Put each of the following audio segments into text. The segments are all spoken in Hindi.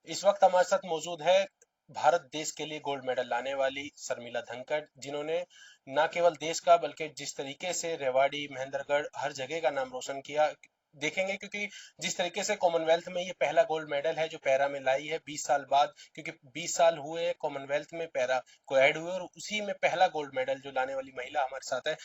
इस वक्त हमारे साथ मौजूद है भारत देश के लिए गोल्ड मेडल लाने वाली शर्मिला धनखड़, जिन्होंने न केवल देश का बल्कि जिस तरीके से रेवाड़ी, महेंद्रगढ़ हर जगह का नाम रोशन किया। देखेंगे क्योंकि जिस तरीके से कॉमनवेल्थ में ये पहला गोल्ड मेडल है जो पैरा में लाई है 20 साल बाद, क्योंकि 20 साल हुए कॉमनवेल्थ में पैरा को ऐड हुए और उसी में पहला गोल्ड मेडल जो लाने वाली महिला हमारे साथ है।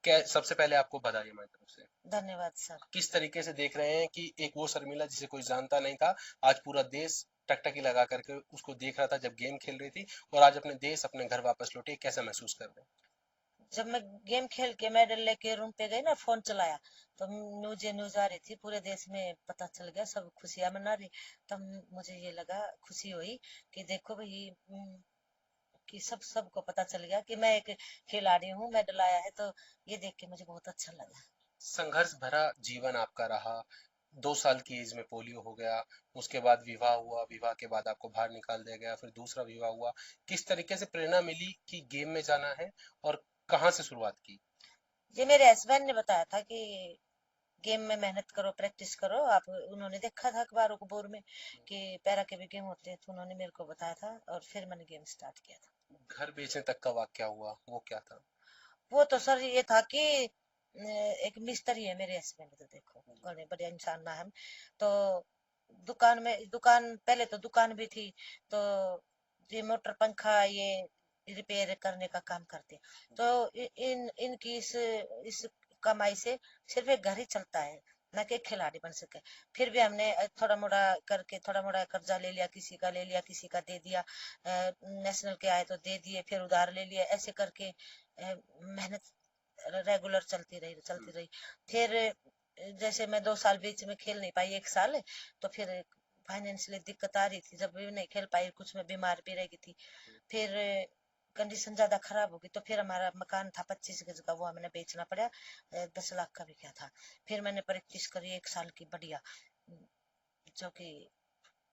क्या सबसे पहले आपको बधाई हमारी तरफ से। धन्यवाद सर। किस तरीके से देख रहे हैं कि एक वो शर्मिला जिसे कोई जानता नहीं था, आज पूरा देश टकटकी लगा करके उसको देख रहा था जब गेम खेल रही थी, और आज अपने देश अपने घर वापस लौटी, कैसा महसूस कर रहे जब मैं गेम खेल के मेडल लेके रूम पे गई ना, फोन चलाया तो न्यूज आ रही थी, पूरे देश में पता चल गया, सब खुशियां मना रही। तब मुझे ये लगा, खुशी हुई कि देखो भाई, कि सबको पता चल गया कि मैं एक खिलाड़ी हूँ, मेडल आया है। तो ये देख के मुझे बहुत अच्छा लगा। संघर्ष भरा जीवन आपका रहा। 2 साल की एज में पोलियो हो गया, उसके बाद विवाह हुआ, विवाह के बाद आपको बाहर निकाल दिया गया, फिर दूसरा विवाह हुआ। किस तरीके से प्रेरणा मिली कि गेम में जाना है, और कहाँ से शुरुआत की। ये मेरे हस्बैंड ने बताया था कि गेम में मेहनत करो, प्रैक्टिस करो आप। उन्होंने देखा था अखबारों को बोर में कि पैरा के भी गेम होते हैं, तो उन्होंने मेरे को बताया था और फिर मैंने गेम स्टार्ट किया था। घर बेचने तक का वाक्या हुआ, वो क्या था। वो तो सर ये था कि एक मिस्त्री है मेरे हस्बैंड, तो देखो बड़े बड़े इंसान ना हम। तो दुकान पहले तो दुकान भी थी, तो ये मोटर पंखा ये रिपेयर करने का काम करते। तो इनकी इस कमाई से सिर्फ एक घर ही चलता है, ना कि खिलाड़ी बन सके। फिर भी हमने थोड़ा मोड़ा करके, थोड़ा मोड़ा कर्जा ले लिया, किसी का ले लिया, किसी का दे दिया। नेशनल के आए तो दे दिए, फिर उधार ले लिया, ऐसे करके मेहनत रेगुलर चलती रही। फिर जैसे मैं 2 साल बीच में खेल नहीं पाई, 1 साल, तो फिर फाइनेंशियली दिक्कत आ रही थी, जब भी नहीं खेल पाई, कुछ में बीमार भी रह गई थी। फिर कंडीशन ज्यादा खराब हो गई, तो फिर हमारा मकान था 25 गज का, वो हमें बेचना पड़ा। 10 लाख का भी क्या था। फिर मैंने प्रैक्टिस करी 1 साल की बढ़िया, जो कि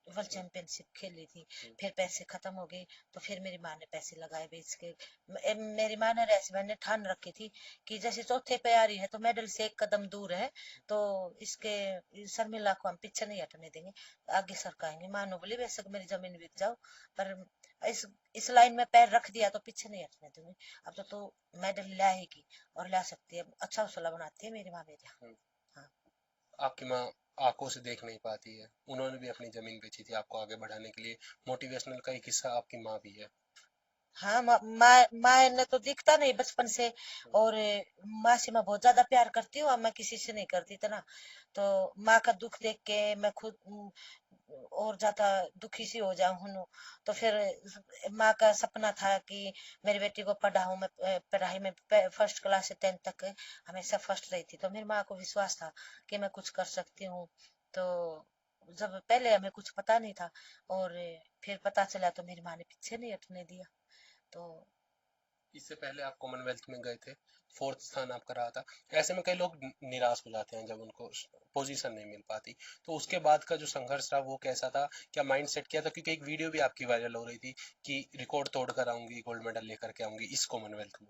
वर्ल्ड चैंपियनशिप खेली थी। फिर पैसे खत्म हो गए, तो फिर मेरी माँ ने पैसे लगाए बेच के। मेरी माँ ने हस्बैंड ने ठान रखी थी कि जैसे चौथे पे आ रही है तो मेडल से एक कदम दूर है, तो इसके शर्मिला को हम पीछे नहीं हटने देंगे, आगे सरकाएंगे। मानो बोली बेशक मेरी जमीन बिक जाओ, पर इस इस लाइन में पैर रख दिया तो पीछे नहीं हटने दूंगी। अब तो मेडल लाएगी और ला सकती है, अच्छा हौसला बनाती है मेरी माँ मेरा। हाँ। आपकी माँ आंखों से देख नहीं पाती है, उन्होंने भी अपनी जमीन बेची थी आपको आगे बढ़ाने के लिए। मोटिवेशनल का एक हिस्सा आपकी माँ भी है। हाँ, माँ ने तो दिखता नहीं बचपन से। और माँ से मैं बहुत ज्यादा प्यार करती हूँ, अब मैं किसी से नहीं करती इतना। तो माँ का दुख देख के मैं खुद और ज्यादा दुखी सी हो जाऊं हूं। तो फिर माँ का सपना था कि मेरी बेटी को पढ़ाऊं मैं, पढ़ाई में फर्स्ट क्लास से 10th तक हमेशा फर्स्ट रही थी, तो मेरी माँ को विश्वास था कि मैं कुछ कर सकती हूँ। तो जब पहले हमें कुछ पता नहीं था, और फिर पता चला, तो मेरी माँ ने पीछे नहीं हटने दिया। तो इससे पहले आप कॉमनवेल्थ में गए थे, फोर्थ स्थान आपका रहा था। ऐसे में कई लोग निराश हो जाते हैं जब उनको पोजीशन नहीं मिल पाती। तो उसके बाद का जो संघर्ष रहा वो कैसा था, क्या माइंड सेट किया था, क्योंकि एक वीडियो भी आपकी वायरल हो रही थी कि रिकॉर्ड तोड़ कर आऊंगी, गोल्ड मेडल लेकर के आऊंगी इस कॉमनवेल्थ में।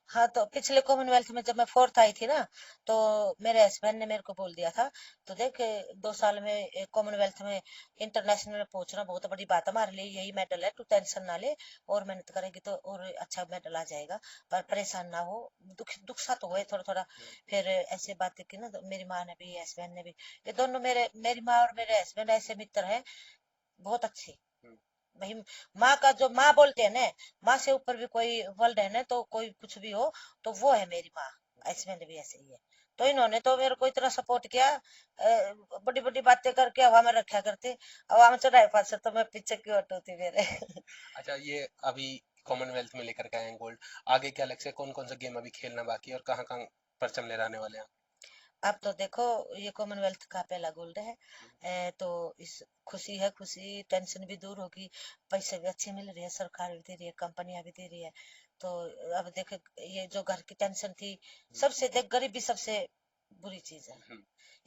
हाँ, तो पिछले कॉमनवेल्थ में जब मैं फोर्थ आई थी ना, तो मेरे हस्बैंड ने मेरे को बोल दिया था, तो देख 2 साल में कॉमनवेल्थ में इंटरनेशनल में पहुंचना बहुत बड़ी बात है, हमारे लिए यही मेडल है, तू टेंशन ना ले, और मेहनत करेगी तो और अच्छा मेडल आ जाएगा। पर परेशान ना हो, दुख दुख सा तो हुए थोड़ा थोड़ा। फिर ऐसे बातें की ना, तो मेरी माँ ने भी, हस्बैंड ने भी, ये दोनों मेरी माँ और मेरे हस्बैंड ऐसे मित्र हैं, बहुत अच्छे भाई। माँ का जो माँ बोलते हैं ना, माँ से ऊपर भी कोई वर्ल्ड है ना, तो कोई कुछ भी हो, तो वो है मेरी माँ। हस्बैंड भी ऐसे ही है। तो इन्होंने तो मेरे को इतना सपोर्ट किया, बड़ी बड़ी बातें करके हवा में रखा करते। हवा में चढ़ाए पास तो मैं पीछे क्यों हटूती मेरे। अच्छा, ये अभी कॉमनवेल्थ में लेकर के आए हैं गोल्ड, आगे क्या लक्ष्य है, कौन कौन सा गेम अभी खेलना बाकी है और कहाँ कहाँ परचम लहराने वाले हैं। अब तो देखो, ये कॉमनवेल्थ का पहला गोल्ड है। तो इस खुशी है, खुशी टेंशन भी दूर होगी। पैसे भी अच्छे मिल रहे हैं, सरकार भी दे रही है, कंपनियां भी दे रही है। तो अब देखे, ये जो घर की टेंशन थी, सबसे देख, गरीबी सबसे बुरी चीज है।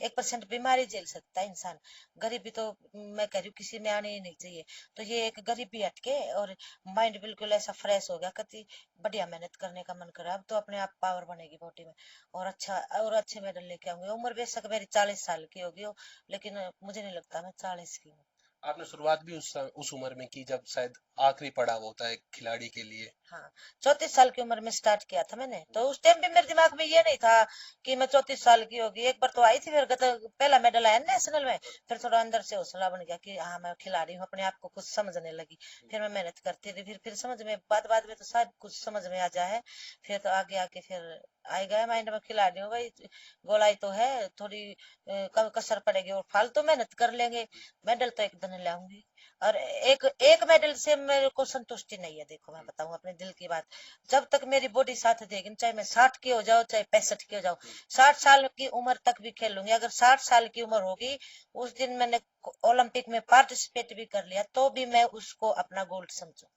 1% बीमारी झेल सकता है इंसान, गरीबी तो मैं कह रही हूँ किसी में आनी ही नहीं चाहिए। तो ये एक गरीबी हटके, और माइंड बिल्कुल ऐसा फ्रेश हो गया, कति बढ़िया मेहनत करने का मन करा। अब तो अपने आप पावर बनेगी बॉडी में, और अच्छा और अच्छे मेडल लेके आऊंगी। उम्र बेशक मेरी 40 साल की होगी हो, लेकिन मुझे नहीं लगता मैं 40 की हूँ। आपने शुरुआत भी उस उम्र में की जब शायद आखिरी पड़ाव होता है खिलाड़ी के लिए। हाँ, 34 साल की उम्र में स्टार्ट किया था मैंने। तो उस टाइम भी मेरे दिमाग में ये नहीं था कि मैं 34 साल की होगी। एक बार तो आई थी, फिर पहला मेडल आया नेशनल में। फिर थोड़ा अंदर से हौसला बन गया कि हाँ मैं खिलाड़ी हूँ, अपने आप को कुछ समझने लगी। फिर मैं मेहनत करती रही, फिर समझ में बाद बाद में तो सब कुछ समझ में आ जाए। फिर तो आगे आके फिर आई गया माइंड में, खिलाड़ी हूँ भाई, गोलाई तो है थोड़ी, कसर पड़ेगी और फालतू मेहनत कर लेंगे, मेडल तो एक दिन लाऊंगी। और एक एक मेडल से मेरे को संतुष्टि नहीं है। देखो मैं बताऊं अपने दिल की बात, जब तक मेरी बॉडी साथ देगी, चाहे मैं 60 की हो जाऊं चाहे 65 की हो जाऊं, 60 साल की उम्र तक भी खेलूंगी। अगर 60 साल की उम्र होगी, उस दिन मैंने ओलंपिक में पार्टिसिपेट भी कर लिया, तो भी मैं उसको अपना गोल्ड समझू।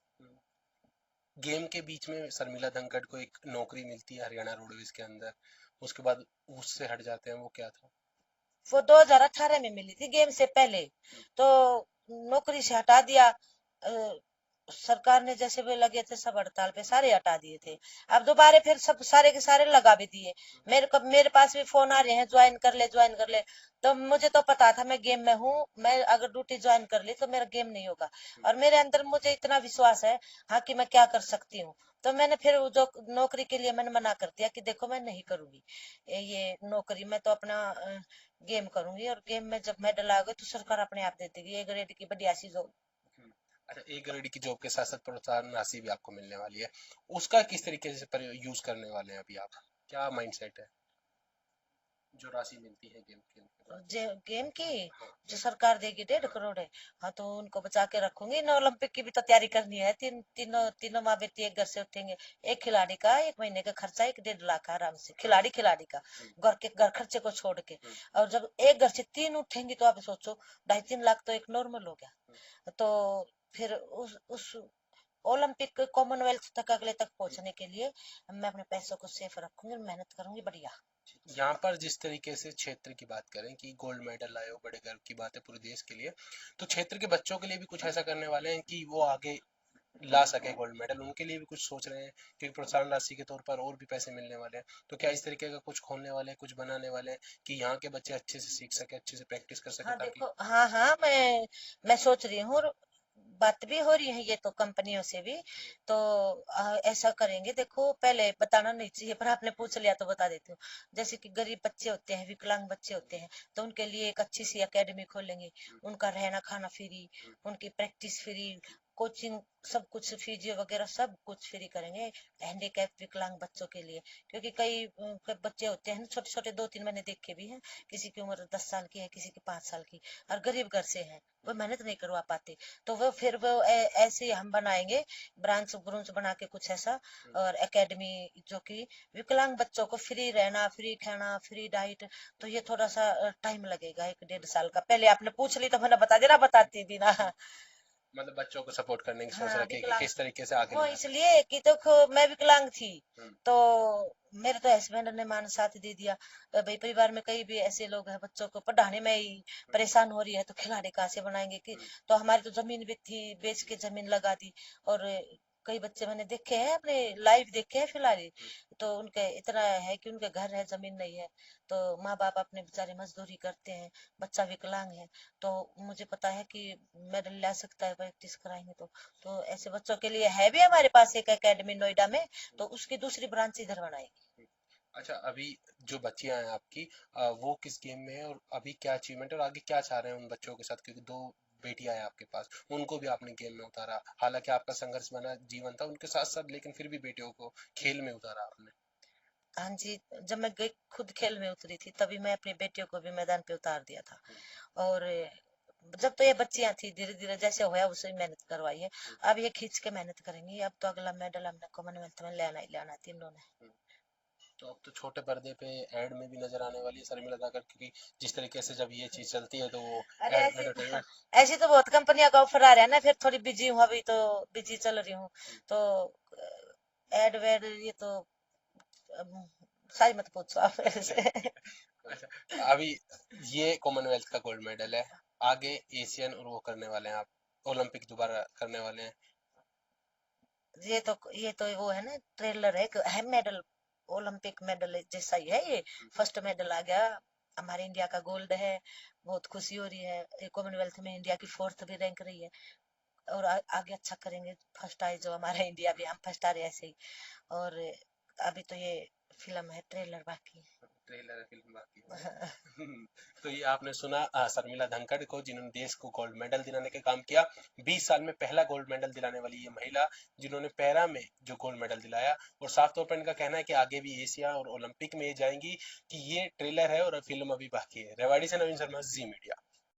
गेम के बीच में शर्मिला धनखड़ को एक नौकरी मिलती है हरियाणा रोडवेज के अंदर, उसके बाद उससे हट जाते हैं, वो क्या था? वो 2018 में मिली थी, गेम से पहले। तो नौकरी से हटा दिया। सरकार ने जैसे भी लगे थे सब हड़ताल पे, सारे हटा दिए थे। अब दोबारा फिर सब सारे के सारे लगा भी दिए। मेरे पास भी फोन आ रहे हैं, ज्वाइन कर ले ज्वाइन कर ले। तो मुझे तो पता था मैं गेम में हूँ, मैं अगर ड्यूटी ज्वाइन कर ली तो मेरा गेम नहीं होगा। और मेरे अंदर मुझे इतना विश्वास है, हाँ, कि मैं क्या कर सकती हूँ। तो मैंने फिर वो जो नौकरी के लिए मैंने मना कर दिया कि देखो मैं नहीं करूंगी ये नौकरी, मैं तो अपना गेम करूंगी। और गेम में जब मेडल आ गए तो सरकार अपने आप दे देगी, ए ग्रेड की बढ़िया सी जो। अच्छा, एक ग्रेड की जॉब के साथ साथ प्रोत्साहन राशि भी आपको मिलने वाली है, उसका किस तरीके से यूज करने वाले हैं अभी आप? क्या माइंडसेट है जो राशि मिलती है गेम खेलने के बाद? गेम की हाँ। जो सरकार देगी, डेढ़ हाँ। करोड़ है। हाँ, तो उनको बचा के रखूंगी। इन ओलंपिक की भी तो तैयारी करनी है। तीनों तीनों माँ बेटी एक घर से उठेंगे। एक खिलाड़ी का एक महीने का खर्चा 1-1.5 लाख आराम से, खिलाड़ी का, घर खर्चे को छोड़ के। और जब एक घर से तीन उठेंगी तो आप सोचो, 2.5-3 लाख तो एक नॉर्मल हो गया। तो फिर उस ओलंपिक कॉमनवेल्थ तक अगले तक पहुंचने के लिए मैं अपने पैसों को सेफ रखूंगी, मेहनत करूंगी बढ़िया। यहाँ पर जिस तरीके से क्षेत्र की बात करें कि गोल्ड मेडल लाए हो, बड़े गर्व की बात है पूरे देश के लिए, तो क्षेत्र के बच्चों के लिए भी कुछ ऐसा करने वाले हैं कि वो आगे ला सके गोल्ड मेडल, उनके लिए भी कुछ सोच रहे हैं? क्योंकि प्रोत्साहन राशि के तौर पर और भी पैसे मिलने वाले हैं, तो क्या इस तरीके का कुछ खोलने वाले हैं, कुछ बनाने वाले हैं कि यहाँ के बच्चे अच्छे से सीख सके, अच्छे से प्रैक्टिस कर सके हाँ ताकि। देखो, हाँ हाँ, मैं सोच रही हूँ, और बात भी हो रही है ये तो कंपनियों से भी। तो ऐसा करेंगे, देखो पहले बताना नहीं चाहिए पर आपने पूछ लिया तो बता देती हूँ। जैसे कि गरीब बच्चे होते हैं, विकलांग बच्चे होते हैं, तो उनके लिए एक अच्छी सी एकेडमी खोलेंगे। उनका रहना खाना फ्री, उनकी प्रैक्टिस फ्री, कोचिंग, सब कुछ, फिजियो वगैरह सब कुछ फ्री करेंगे हैंडीकैप विकलांग बच्चों के लिए। क्योंकि कई बच्चे होते हैं छोटे छोटे, 2-3 मैंने देखे भी हैं। किसी की उम्र 10 साल की है, किसी की 5 साल की, और गरीब घर से है, वो मेहनत नहीं करवा पाते। तो वो फिर वो ऐसे ही हम बनाएंगे, ब्रांच ब्रुंच बना के कुछ ऐसा, और एकेडमी जो कि विकलांग बच्चों को फ्री रहना, फ्री खाना, फ्री डाइट। तो ये थोड़ा सा टाइम लगेगा, 1-1.5 साल का। पहले आपने पूछ ली तो मैंने बता दिया ना, बताती भी ना। मतलब बच्चों को सपोर्ट करने की सोच हाँ, रखी है कि विकलांग, किस तरीके से आगे वो ले जा सके। इसलिए कि देखो मैं विकलांग थी, हम्म। तो मेरे तो हस्बैंड ने मान साथ दे दिया। भाई परिवार में कई भी ऐसे लोग हैं, बच्चों को पढ़ाने में ही परेशान हो रही है, तो खिलाड़ी कहाँ से बनाएंगे कि। तो हमारी तो जमीन भी थी, बेच के जमीन लगा दी। और कई बच्चे मैंने देखे हैं, अपने लाइव देखे हैं फिलहाल ही। तो उनके इतना है कि उनके घर है, जमीन नहीं है। तो माँ बाप अपने बेचारे मजदूरी करते हैं, बच्चा विकलांग है। तो मुझे पता है कि मेडल ला सकता है, प्रैक्टिस कराएंगे तो ऐसे बच्चों के लिए है भी हमारे पास एक एकेडमी नोएडा में। तो उसकी दूसरी ब्रांच इधर बनाएगी। अच्छा, अभी जो बच्चियां हैं आपकी, वो किस गेम में है और अभी क्या अचीवमेंट है और आगे क्या चाह रहे हैं उन बच्चों के साथ? क्योंकि दो बेटियां हैं आपके पास, उनको भी आपने गेम में उतारा, हालांकि आपका संघर्ष बना जीवन था उनके साथ साथ, लेकिन फिर भी बेटियों को खेल में उतारा आपने। हाँ जी, जब मैं गई खुद खेल में उतरी थी, तभी मैं अपनी बेटियों को भी मैदान पे उतार दिया था। और जब तो ये बच्चियां थी, धीरे धीरे जैसे होया उसे मेहनत करवाई है। अब ये खींच के मेहनत करेंगी, अब तो अगला मेडल हमने कॉमनवेल्थ में लेना ही लेना है तीनों ने। तो अब तो छोटे पर्दे पे ऐड में भी नजर आने वाली है शर्मिला जाकर, क्योंकि जिस तरीके से जब ये चीज चलती है तो वो अरे एड ऐसी एडवर्टाइजमेंट। ऐसी तो बहुत कंपनियों का ऑफर आ रहा है ना, फिर थोड़ी बिजी हूँ अभी तो, बिजी चल रही हूँ। तो एड वेड ये तो अब सारी मत पूछो आप मेरे से। अच्छा, अभी ये कॉमनवेल्थ का गोल्ड मेडल है, आगे एशियन और वो करने वाले हैं आप, ओलंपिक दोबारा करने वाले हैं। ये तो वो है ना, ट्रेलर है, है मेडल, ओलंपिक मेडल जैसा ही है ये। फर्स्ट मेडल आ गया, हमारे इंडिया का गोल्ड है। बहुत खुशी हो रही है। ये कॉमनवेल्थ में इंडिया की 4th भी रैंक रही है। और आगे अच्छा करेंगे। फर्स्ट आए जो हमारा इंडिया भी, हम फर्स्ट आ रहे ऐसे ही। और अभी तो ये फिल्म है, ट्रेलर बाकी ट्रेलर फिल्म बाकी है। है। तो ये आपने सुना शर्मिला धनखड़ को, जिन्होंने देश को गोल्ड मेडल दिलाने का काम किया। 20 साल में पहला गोल्ड मेडल दिलाने वाली ये महिला, जिन्होंने पैरा में जो गोल्ड मेडल दिलाया। और साफ तौर पर इनका कहना है कि आगे भी एशिया और ओलंपिक में ये जाएंगी। कि ये ट्रेलर है और फिल्म अभी बाकी है। रेवाड़ी से नवीन शर्मा, जी मीडिया।